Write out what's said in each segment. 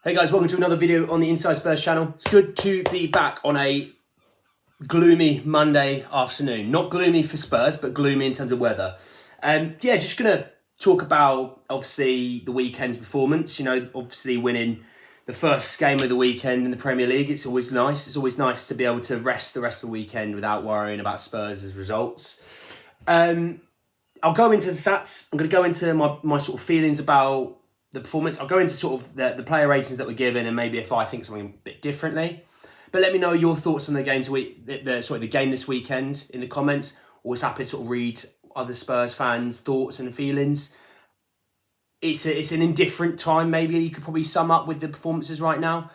Hey guys, welcome to another video on the Inside Spurs channel. It's good to be back on a gloomy Monday afternoon. Not gloomy for Spurs, but gloomy in terms of weather. Just going to talk about, obviously, the weekend's performance. You know, obviously winning the first game of the weekend in the Premier League. It's always nice. It's always nice to be able to rest the rest of the weekend without worrying about Spurs' results. I'll go into the stats. I'm going to go into my sort of feelings about the performance. I'll go into sort of the player ratings that were given and maybe if I think something a bit differently. But let me know your thoughts on the the game this weekend in the comments. Always happy to sort of read other Spurs fans' thoughts and feelings. It's an indifferent time, maybe you could probably sum up with the performances right now.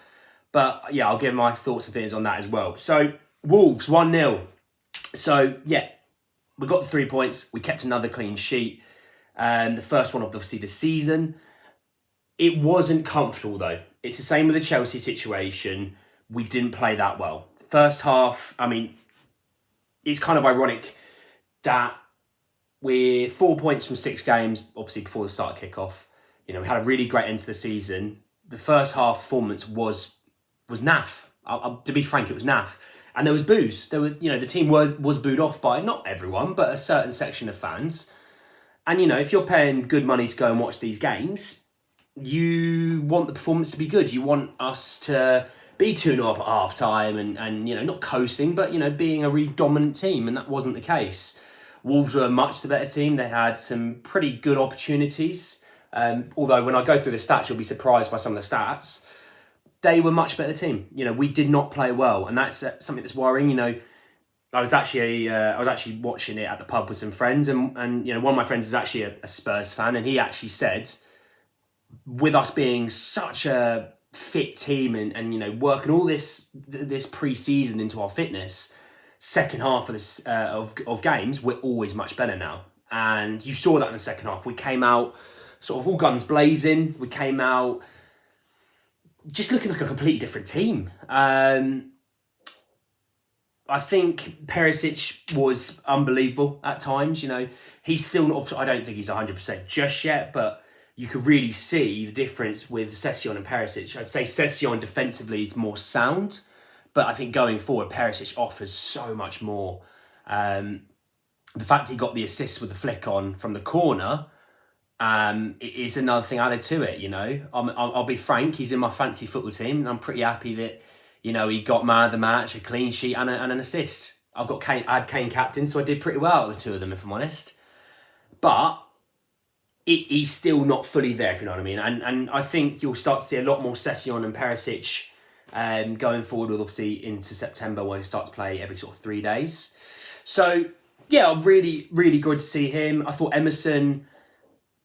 But yeah, I'll give my thoughts and feelings on that as well. So Wolves 1-0. So yeah, we got the 3 points. We kept another clean sheet. The first one of obviously the season. It wasn't comfortable though. It's the same with the Chelsea situation. We didn't play that well. First half, I mean, it's kind of ironic that we're 4 points from 6 games, obviously before the start of kick-off. You know, we had a really great end to the season. The first half performance was naff. To be frank, it was naff. And there was boos. The team was booed off by not everyone, but a certain section of fans. And, you know, if you're paying good money to go and watch these games, you want the performance to be good. You want us to be 2-0 up at half time and you know, not coasting, but, you know, being a really dominant team. And that wasn't the case. Wolves were much the better team. They had some pretty good opportunities. Although when I go through the stats, you'll be surprised by some of the stats. They were much better team. You know, we did not play well. And that's something that's worrying. You know, I was actually watching it at the pub with some friends. And you know, one of my friends is actually a Spurs fan. And he actually said, with us being such a fit team and you know, working all this pre-season into our fitness, second half of this of games, we're always much better now. And you saw that in the second half. We came out sort of all guns blazing. We came out just looking like a completely different team. I think Perisic was unbelievable at times. You know, he's still not, I don't think he's 100% just yet, but you could really see the difference with Session and Perisic. I'd say Session defensively is more sound, but I think going forward, Perisic offers so much more. The fact he got the assist with the flick on from the corner is another thing added to it, you know. I'll be frank, he's in my fancy football team, and I'm pretty happy that, you know, he got man of the match, a clean sheet, and an assist. I had Kane captain, so I did pretty well out of the two of them, if I'm honest. But he's still not fully there, if you know what I mean. And I think you'll start to see a lot more Session and Perisic going forward with obviously into September where he starts to play every sort of 3 days. So, yeah, really, really good to see him. I thought Emerson,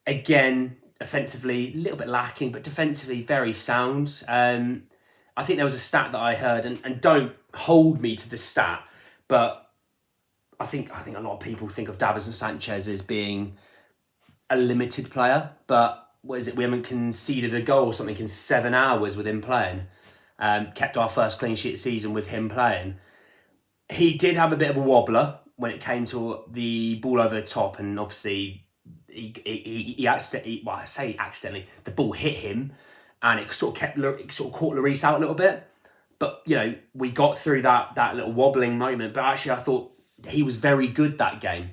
again, offensively, a little bit lacking, but defensively very sound. I think there was a stat that I heard, and don't hold me to the stat, but I think a lot of people think of Davinson Sanchez as being a limited player, but what is it? We haven't conceded a goal or something in 7 hours with him playing. Kept our first clean sheet season with him playing. He did have a bit of a wobbler when it came to the ball over the top, and obviously he accidentally, well, I say accidentally, the ball hit him, and it sort of caught Lloris out a little bit. But you know, we got through that little wobbling moment. But actually, I thought he was very good that game.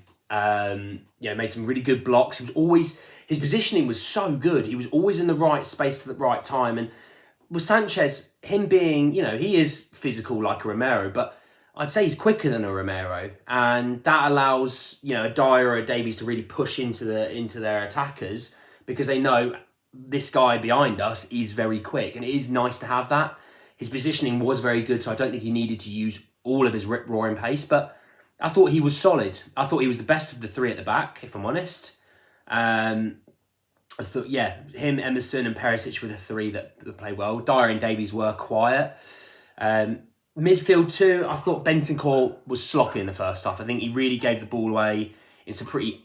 Made some really good blocks. His positioning was so good. He was always in the right space at the right time. And with Sanchez, him being, you know, he is physical like a Romero, but I'd say he's quicker than a Romero. And that allows, you know, a Dyer or a Davies to really push into their attackers because they know this guy behind us is very quick. And it is nice to have that. His positioning was very good, so I don't think he needed to use all of his rip-roaring pace, but I thought he was solid. I thought he was the best of the three at the back, if I'm honest. I thought, yeah, him, Emerson and Perisic were the three that played well. Dyer and Davies were quiet. Midfield too, I thought Bentancur was sloppy in the first half. I think he really gave the ball away in some pretty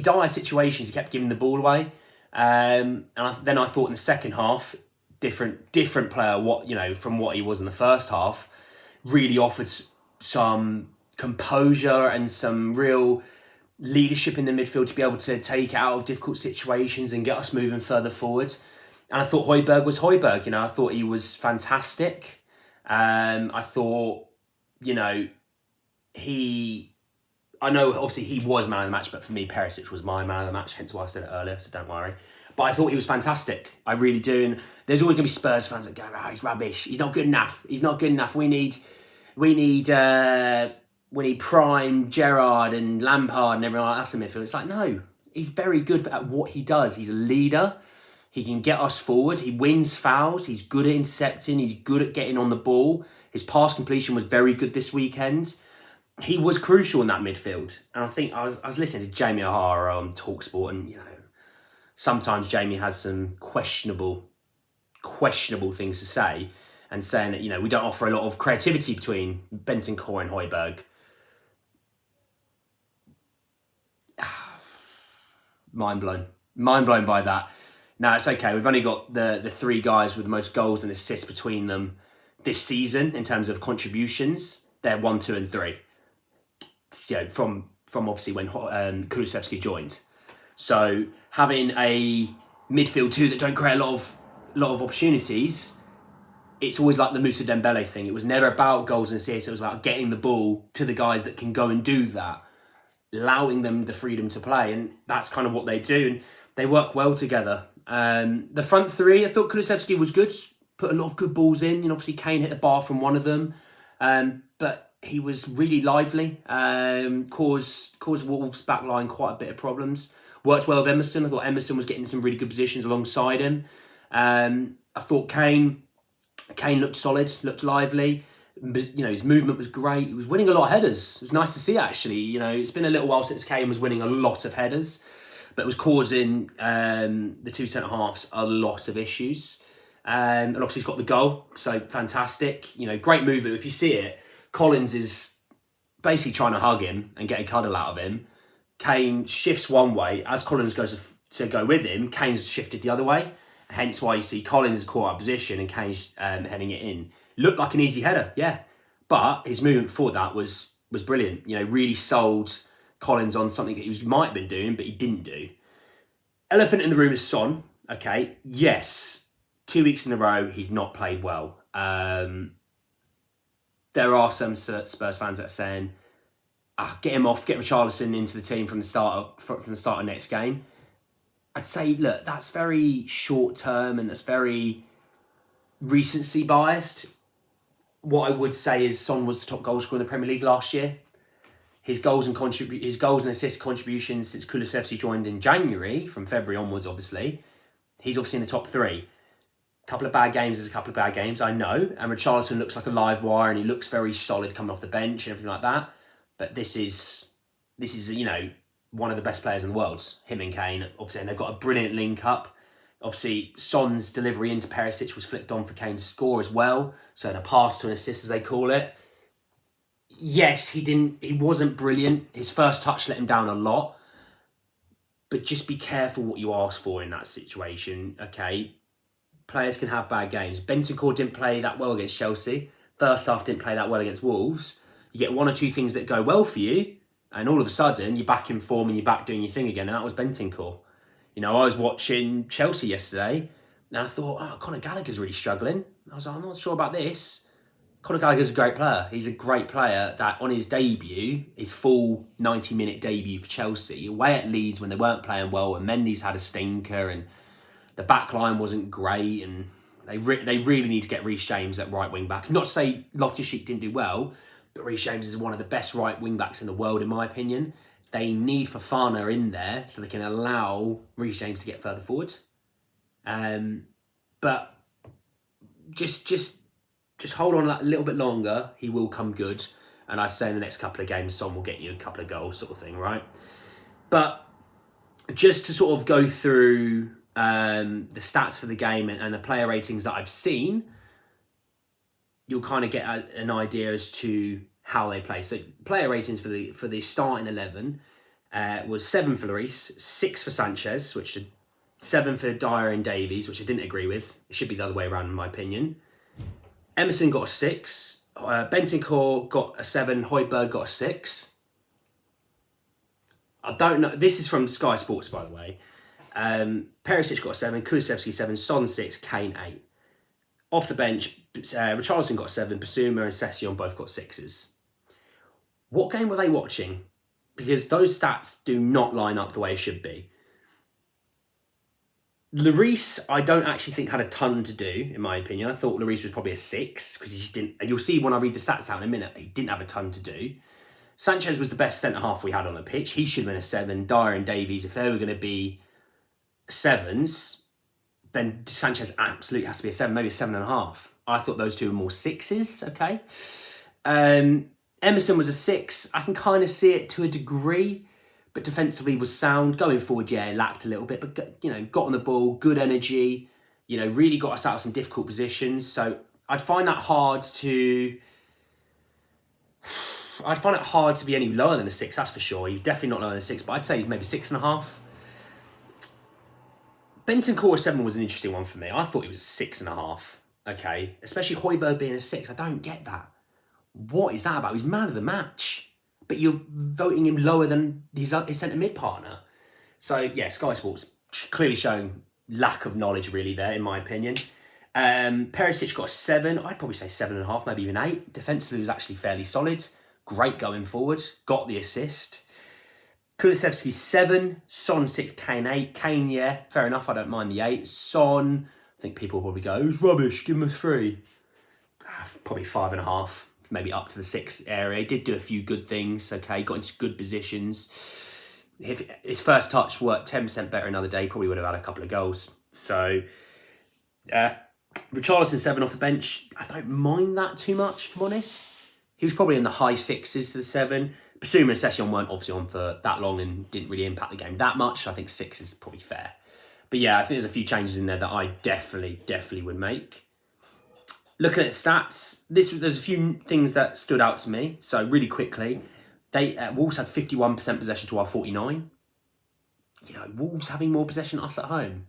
dire situations. He kept giving the ball away. Then I thought in the second half, different player, from what he was in the first half, really offered some composure and some real leadership in the midfield to be able to take it out of difficult situations and get us moving further forward. And I thought Højbjerg was Højbjerg. I thought he was fantastic. I thought, I know obviously he was man of the match, but for me, Perisic was my man of the match, hence why I said it earlier, so don't worry. But I thought he was fantastic. I really do. And there's always going to be Spurs fans that go, he's rubbish. He's not good enough. He's not good enough. We need Prime, Gerrard and Lampard and everyone like that in midfield. It's like, no, he's very good at what he does. He's a leader. He can get us forward. He wins fouls. He's good at intercepting. He's good at getting on the ball. His pass completion was very good this weekend. He was crucial in that midfield. And I think I was listening to Jamie O'Hara on TalkSport, and sometimes Jamie has some questionable things to say, and saying that we don't offer a lot of creativity between Bentancur and Højbjerg. Mind blown by that. Now it's okay. We've only got the three guys with the most goals and assists between them this season in terms of contributions. They're 1, 2, and 3. From obviously when Kulusevski joined. So having a midfield two that don't create a lot of opportunities, it's always like the Moussa Dembele thing. It was never about goals and assists. It was about getting the ball to the guys that can go and do that, allowing them the freedom to play, and that's kind of what they do. And they work well together. The front three, I thought Kulusevski was good. Put a lot of good balls in. Obviously Kane hit the bar from one of them, but he was really lively. Caused Wolves' backline quite a bit of problems. Worked well with Emerson. I thought Emerson was getting some really good positions alongside him. I thought Kane looked solid, looked lively. His movement was great. He was winning a lot of headers. It was nice to see, actually. It's been a little while since Kane was winning a lot of headers, but it was causing the two centre-halves a lot of issues. And obviously he's got the goal, so fantastic. Great movement. If you see it, Collins is basically trying to hug him and get a cuddle out of him. Kane shifts one way. As Collins goes to go with him, Kane's shifted the other way. Hence why you see Collins caught up position and Kane's heading it in. Looked like an easy header, yeah. But his movement before that was brilliant. Really sold Collins on something that he might have been doing, but he didn't do. Elephant in the room is Son. Okay, yes, 2 weeks in a row, he's not played well. There are some Spurs fans that are saying, get him off, get Richarlison into the team from the start of next game. I'd say, look, that's very short term and that's very recency biased. What I would say is Son was the top goal scorer in the Premier League last year. His goals and assist contributions since Kulusevski joined in January, from February onwards, obviously, he's obviously in the top 3. A couple of bad games is a couple of bad games, I know. And Richarlison looks like a live wire and he looks very solid coming off the bench and everything like that. But this is one of the best players in the world, him and Kane, obviously, and they've got a brilliant link up. Obviously, Son's delivery into Perisic was flicked on for Kane's score as well. So in a pass to an assist, as they call it. Yes, he wasn't brilliant. His first touch let him down a lot. But just be careful what you ask for in that situation, okay? Players can have bad games. Bentancur didn't play that well against Chelsea. First half didn't play that well against Wolves. You get one or two things that go well for you, and all of a sudden, you're back in form and you're back doing your thing again, and that was Bentancur. I was watching Chelsea yesterday, and I thought, Conor Gallagher's really struggling. I was like, I'm not sure about this. Conor Gallagher's a great player. He's a great player that on his debut, his full 90-minute debut for Chelsea, away at Leeds when they weren't playing well, and Mendy's had a stinker, and the back line wasn't great, and they really need to get Reece James at right wing back. Not to say Loftus-Cheek didn't do well, but Reece James is one of the best right wing backs in the world, in my opinion. They need Fofana in there so they can allow Reece James to get further forward. But just hold on a little bit longer. He will come good. And I'd say in the next couple of games, Son will get you a couple of goals, sort of thing, right? But just to sort of go through the stats for the game and the player ratings that I've seen, you'll kind of get an idea as to how they play. So player ratings for the starting 11 was 7 for Lloris, 6 for Sanchez, which 7 for Dyer and Davies, which I didn't agree with. It should be the other way around, in my opinion. Emerson got a 6. Bentancur got a 7. Højbjerg got a 6. I don't know. This is from Sky Sports, by the way. Perisic got a 7, Kulusevski 7, Son 6, Kane 8. Off the bench, Richarlison got a 7, Basuma and Session both got 6s. What game were they watching? Because those stats do not line up the way it should be. Lloris, I don't actually think had a ton to do, in my opinion. I thought Lloris was probably a 6, because he just didn't, and you'll see when I read the stats out in a minute, he didn't have a ton to do. Sanchez was the best centre-half we had on the pitch. He should have been a 7. Dyer and Davies, if they were going to be 7s, then Sanchez absolutely has to be a 7, maybe a 7.5. I thought those two were more 6s, okay? Emerson was a 6. I can kind of see it to a degree, but defensively was sound. Going forward, yeah, lacked a little bit, but, you know, got on the ball, good energy, you know, really got us out of some difficult positions. So I'd find it hard to be any lower than a 6, that's for sure. He's definitely not lower than a 6, but I'd say he's maybe 6.5. Bentancur 7 was an interesting one for me. I thought he was a 6.5, okay? Especially Højbjerg being a 6. I don't get that. What is that about? He's man of the match, but you're voting him lower than his centre mid partner. So yeah, Sky Sports clearly showing lack of knowledge really there, in my opinion. Perisic got a 7. I'd probably say 7.5, maybe even 8. Defensively was actually fairly solid. Great going forward. Got the assist. Kulusevski 7, Son 6, Kane 8. Kane, yeah, fair enough. I don't mind the 8. Son, I think people will probably go, "Who's rubbish? Give him a 3." Probably 5.5. Maybe up to the 6 area. He did do a few good things, okay, got into good positions. If his first touch worked 10% better another day, probably would have had a couple of goals. So, Richarlison 7 off the bench. I don't mind that too much, if I'm honest. He was probably in the high 6s to the 7. Basuma and Session weren't obviously on for that long and didn't really impact the game that much. I think 6 is probably fair. But yeah, I think there's a few changes in there that I definitely would make. Looking at stats, there's a few things that stood out to me. So really quickly, Wolves had 51% possession to our 49. You know, Wolves having more possession than us at home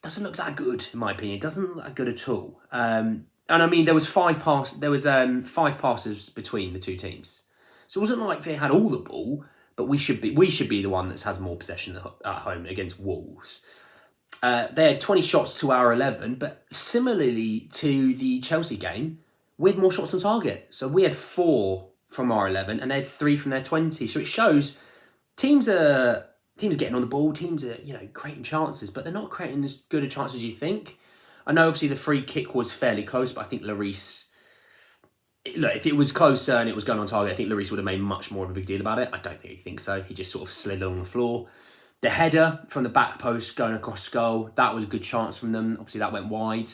doesn't look that good, in my opinion. It doesn't look that good at all. And I mean, there was 5 passes between the two teams. So it wasn't like they had all the ball, but we should be the one that has more possession at home against Wolves. They had 20 shots to our 11, but similarly to the Chelsea game, we had more shots on target. So we had 4 from our 11 and they had 3 from their 20. So it shows teams are getting on the ball, teams are, you know, creating chances, but they're not creating as good a chance as you think. I know obviously the free kick was fairly close, but I think Lloris, look, if it was closer and it was going on target, I think Lloris would have made much more of a big deal about it. I don't think he thinks so. He just sort of slid along the floor. The header from the back post going across goal, that was a good chance from them. Obviously, that went wide.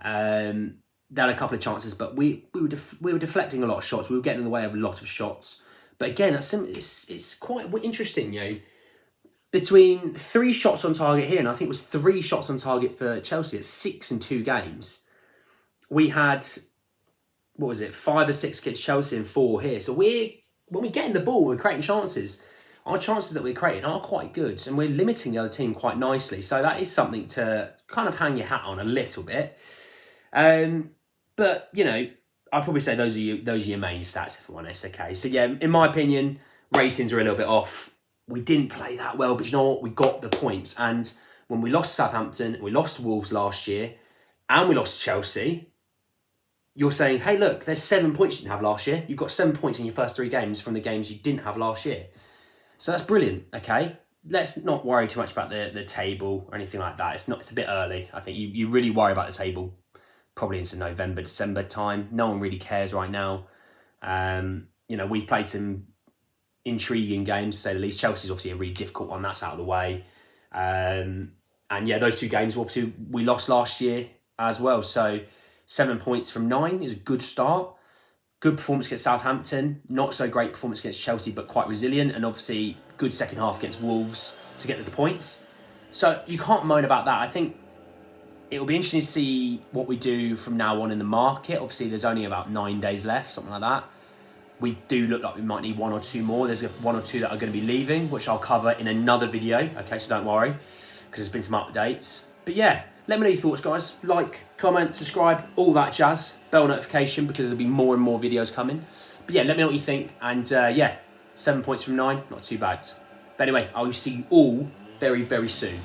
They had a couple of chances, but we were deflecting a lot of shots. We were getting in the way of a lot of shots. But again, it's quite interesting, you know. Between 3 shots on target here, and I think it was 3 shots on target for Chelsea, it's 6 in 2 games. We had, 5 or 6 against Chelsea and 4 here. So when we get in the ball, we're creating chances. Our chances that we're creating are quite good, and we're limiting the other team quite nicely. So that is something to kind of hang your hat on a little bit. But, you know, I'd probably say those are your main stats, if I'm honest, okay? So, yeah, in my opinion, ratings are a little bit off. We didn't play that well, but you know what? We got the points. And when we lost to Southampton, we lost to Wolves last year, and we lost to Chelsea, you're saying, hey, look, there's 7 points you didn't have last year. You've got 7 points in your first 3 games from the games you didn't have last year. So that's brilliant, okay? Let's not worry too much about the table or anything like that. It's a bit early. I think you really worry about the table probably into November, December time. No one really cares right now. You know, we've played some intriguing games, to say the least. Chelsea's obviously a really difficult one. That's out of the way. And yeah, those 2 games, obviously, we lost last year as well. So 7 points from 9 is a good start. Good performance against Southampton. Not so great performance against Chelsea, but quite resilient. And obviously, good second half against Wolves to get to the points. So you can't moan about that. I think it will be interesting to see what we do from now on in the market. Obviously, there's only about 9 days left, something like that. We do look like we might need 1 or 2 more. There's 1 or 2 that are going to be leaving, which I'll cover in another video. Okay, so don't worry, because there's been some updates. But yeah, let me know your thoughts, guys. Like, comment, subscribe, all that jazz. Bell notification, because there'll be more and more videos coming. But yeah, let me know what you think. And yeah, 7 points from 9, not too bad. But anyway, I will see you all very, very soon.